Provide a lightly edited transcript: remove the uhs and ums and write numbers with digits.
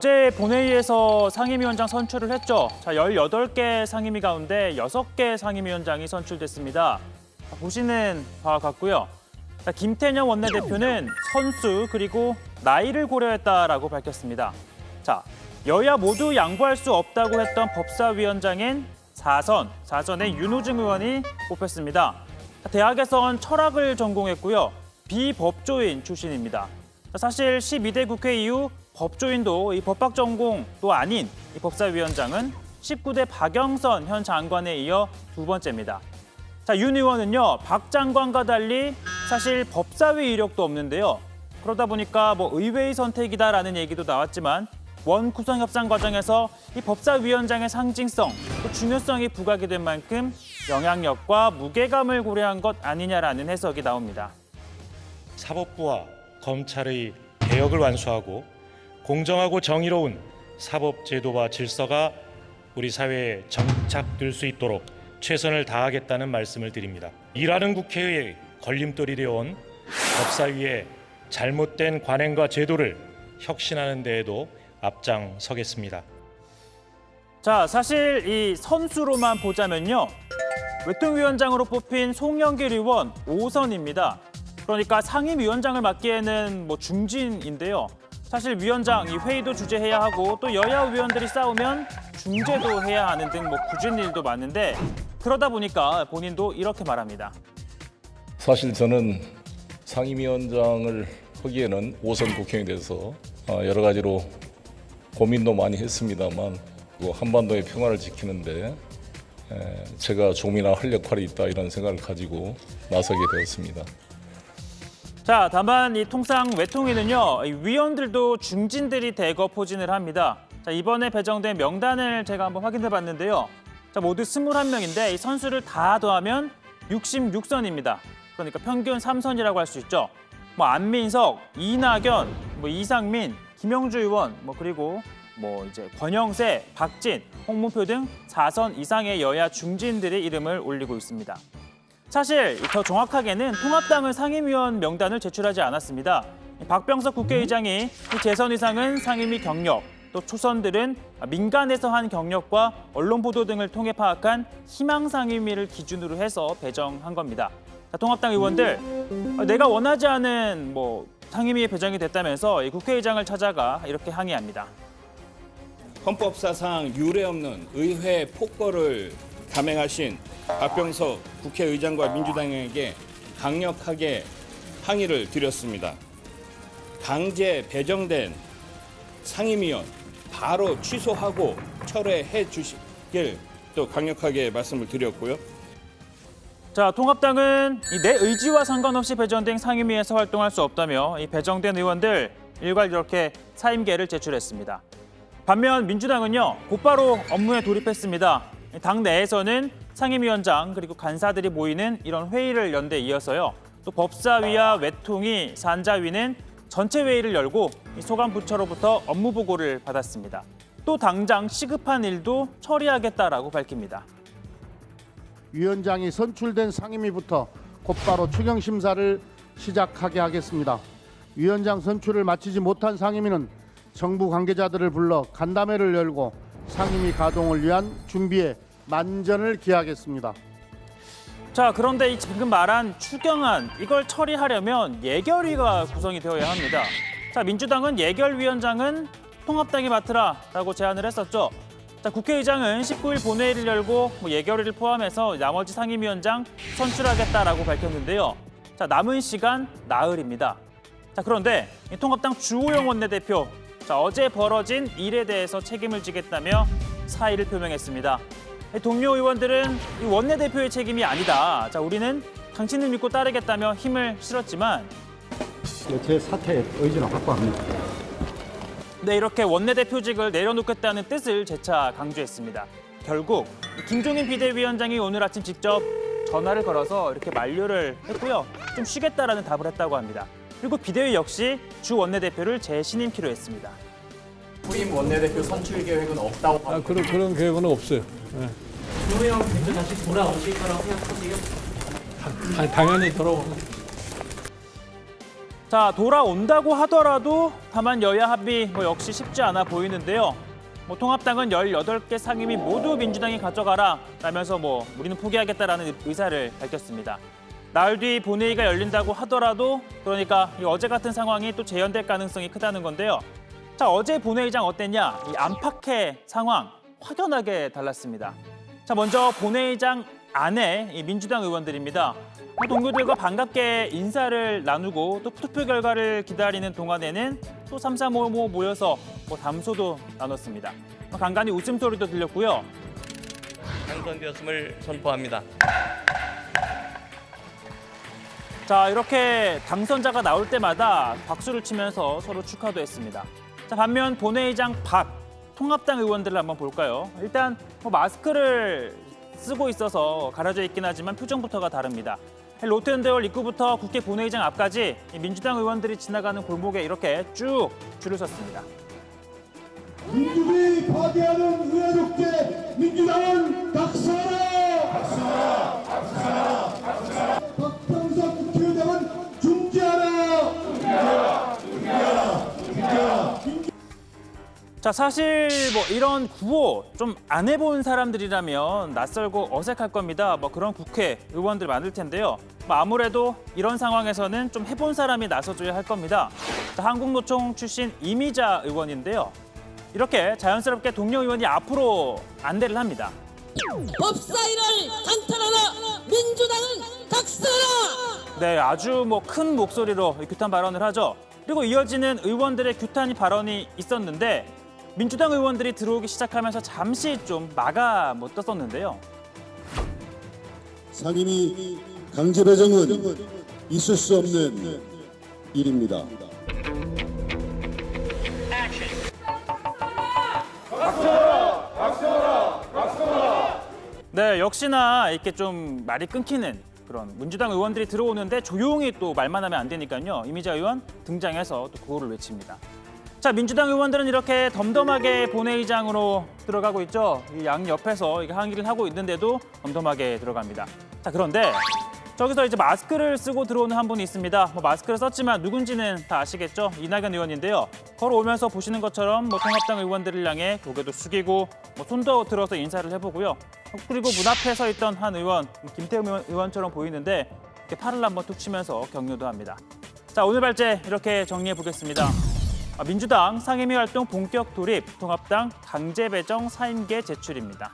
어제 본회의에서 상임위원장 선출을 했죠. 18개 상임위 가운데 6개 상임위원장이 선출됐습니다. 보시는 바와 같고요. 김태년 원내대표는 선수 그리고 나이를 고려했다라고 밝혔습니다. 여야 모두 양보할 수 없다고 했던 법사위원장인 4선의 윤호중 의원이 뽑혔습니다. 대학에선 철학을 전공했고요. 비법조인 출신입니다. 사실 12대 국회 이후 법조인도 이 법학 전공도 아닌 이 법사위원장은 19대 박영선 현 장관에 이어 두 번째입니다. 윤 의원은요, 박 장관과 달리 사실 법사위 이력도 없는데요. 그러다 보니까 의외의 선택이다라는 얘기도 나왔지만 원 구성 협상 과정에서 이 법사위원장의 상징성, 또 중요성이 부각이 된 만큼 영향력과 무게감을 고려한 것 아니냐라는 해석이 나옵니다. 사법부와 검찰의 개혁을 완수하고 공정하고 정의로운 사법제도와 질서가 우리 사회에 정착될 수 있도록 최선을 다하겠다는 말씀을 드립니다. 일하는 국회의 걸림돌이 되어온 법사위의 잘못된 관행과 제도를 혁신하는 데에도 앞장서겠습니다. 사실 이 선수로만 보자면요. 외통위원장으로 뽑힌 송영길 의원 5선입니다. 그러니까 상임위원장을 맡기에는 중진인데요. 사실 위원장 이 회의도 주재해야 하고 또 여야 의원들이 싸우면 중재도 해야 하는 등 굳은 일도 많은데 그러다 보니까 본인도 이렇게 말합니다. 사실 저는 상임위원장을 하기에는 5선 국회의원이 돼서 여러 가지로 고민도 많이 했습니다만 한반도의 평화를 지키는데 제가 조금이나 할 역할이 있다 이런 생각을 가지고 나서게 되었습니다. 다만 이 통상 외통위는요, 위원들도 중진들이 대거 포진을 합니다. 이번에 배정된 명단을 제가 한번 확인해 봤는데요. 모두 21명인데 이 선수를 다 더하면 66선입니다. 그러니까 평균 3선이라고 할 수 있죠. 안민석, 이낙연, 이상민, 김영주 의원, 그리고 이제 권영세, 박진, 홍문표 등 4선 이상의 여야 중진들의 이름을 올리고 있습니다. 사실 더 정확하게는 통합당은 상임위원 명단을 제출하지 않았습니다. 박병석 국회의장이 재선 이상은 상임위 경력, 또 초선들은 민간에서 한 경력과 언론 보도 등을 통해 파악한 희망 상임위를 기준으로 해서 배정한 겁니다. 통합당 의원들, 내가 원하지 않은 상임위에 배정이 됐다면서 국회의장을 찾아가 이렇게 항의합니다. 헌법사상 유례 없는 의회 폭거를 감행하신 박병석 국회의장과 민주당에게 강력하게 항의를 드렸습니다. 강제 배정된 상임위원 바로 취소하고 철회해 주시길 또 강력하게 말씀을 드렸고요. 통합당은 내 의지와 상관없이 배정된 상임위에서 활동할 수 없다며 이 배정된 의원들 일괄 이렇게 사임계를 제출했습니다. 반면 민주당은요, 곧바로 업무에 돌입했습니다. 당 내에서는 상임위원장 그리고 간사들이 모이는 이런 회의를 연 데 이어서요. 또 법사위와 외통위, 산자위는 전체 회의를 열고 소관 부처로부터 업무 보고를 받았습니다. 또 당장 시급한 일도 처리하겠다라고 밝힙니다. 위원장이 선출된 상임위부터 곧바로 추경 심사를 시작하게 하겠습니다. 위원장 선출을 마치지 못한 상임위는 정부 관계자들을 불러 간담회를 열고 상임위 가동을 위한 준비에 만전을 기하겠습니다. 그런데 지금 말한 추경안 이걸 처리하려면 예결위가 구성이 되어야 합니다. 민주당은 예결위원장은 통합당이 맡으라라고 제안을 했었죠. 국회의장은 19일 본회의를 열고 예결위를 포함해서 나머지 상임위원장 선출하겠다라고 밝혔는데요. 남은 시간 나흘입니다. 그런데 통합당 주호영 원내대표 어제 벌어진 일에 대해서 책임을 지겠다며 사의를 표명했습니다. 동료 의원들은 이 원내대표의 책임이 아니다. 우리는 당신을 믿고 따르겠다며 힘을 실었지만 제 사퇴의 의지는 확고합니다. 이렇게 원내대표직을 내려놓겠다는 뜻을 재차 강조했습니다. 결국 김종인 비대위원장이 오늘 아침 직접 전화를 걸어서 이렇게 만류를 했고요. 좀 쉬겠다라는 답을 했다고 합니다. 그리고 비대위 역시 주 원내대표를 재신임키로 했습니다. 후임 원내대표 선출 계획은 없다고 합니다. 그런 계획은 없어요. 주호영 대표 다시 돌아오실 거라고 생각하세요? 당연히 돌아오고. 자, 돌아온다고 하더라도 다만 여야 합의 역시 쉽지 않아 보이는데요. 통합당은 18개 상임위 모두 민주당이 가져가라 라면서 우리는 포기하겠다라는 의사를 밝혔습니다. 나흘 뒤 본회의가 열린다고 하더라도 그러니까 어제 같은 상황이 또 재현될 가능성이 크다는 건데요. 자, 어제 본회의장 어땠냐? 이 안팎의 상황 확연하게 달랐습니다. 자, 먼저 본회의장 안에 이 민주당 의원들입니다. 동료들과 반갑게 인사를 나누고 또 투표 결과를 기다리는 동안에는 또 삼삼오오 모여서 담소도 나눴습니다. 간간히 웃음소리도 들렸고요. 당선되었음을 선포합니다. 자, 이렇게 당선자가 나올 때마다 박수를 치면서 서로 축하도 했습니다. 자, 반면 본회의장 밖 통합당 의원들을 한번 볼까요? 일단 마스크를 쓰고 있어서 가려져 있긴 하지만 표정부터가 다릅니다. 롯데현대월 입구부터 국회 본회의장 앞까지 민주당 의원들이 지나가는 골목에 이렇게 쭉 줄을 섰습니다. 민주주의 파괴하는 의회독재 민주당은 각성하라! 각성하라! 각성하라! 각성하라! 박병석 국회의장은 중지하라! 중지하라! 중지하라! 중지하라! 자, 사실 이런 구호 좀 안 해본 사람들이라면 낯설고 어색할 겁니다. 그런 국회 의원들 많을 텐데요. 아무래도 이런 상황에서는 좀 해본 사람이 나서줘야 할 겁니다. 자, 한국노총 출신 이미자 의원인데요. 이렇게 자연스럽게 동료 의원이 앞으로 안대를 합니다. 법사위를 강탈하라! 민주당은 각성하라! 네, 아주 큰 목소리로 규탄 발언을 하죠. 그리고 이어지는 의원들의 규탄 발언이 있었는데 민주당 의원들이 들어오기 시작하면서 잠시 좀 막아 못 떴었는데요. 상임위 강제 배정은 있을 수 없는 일입니다. 네, 역시나 이렇게 좀 말이 끊기는 그런 민주당 의원들이 들어오는데 조용히 또 말만 하면 안 되니까요. 이미자 의원 등장해서 또 구호를 외칩니다. 자, 민주당 의원들은 이렇게 덤덤하게 본회의장으로 들어가고 있죠. 이 양 옆에서 항의를 하고 있는데도 덤덤하게 들어갑니다. 자, 그런데 저기서 이제 마스크를 쓰고 들어오는 한 분이 있습니다. 마스크를 썼지만 누군지는 다 아시겠죠? 이낙연 의원인데요. 걸어오면서 보시는 것처럼 통합당 의원들을 향해 고개도 숙이고 손도 들어서 인사를 해보고요. 그리고 문 앞에 서 있던 한 의원, 김태흠 의원처럼 보이는데 이렇게 팔을 한번 툭 치면서 격려도 합니다. 자, 오늘 발제 이렇게 정리해 보겠습니다. 민주당 상임위 활동 본격 돌입, 통합당 강제 배정 사임계 제출입니다.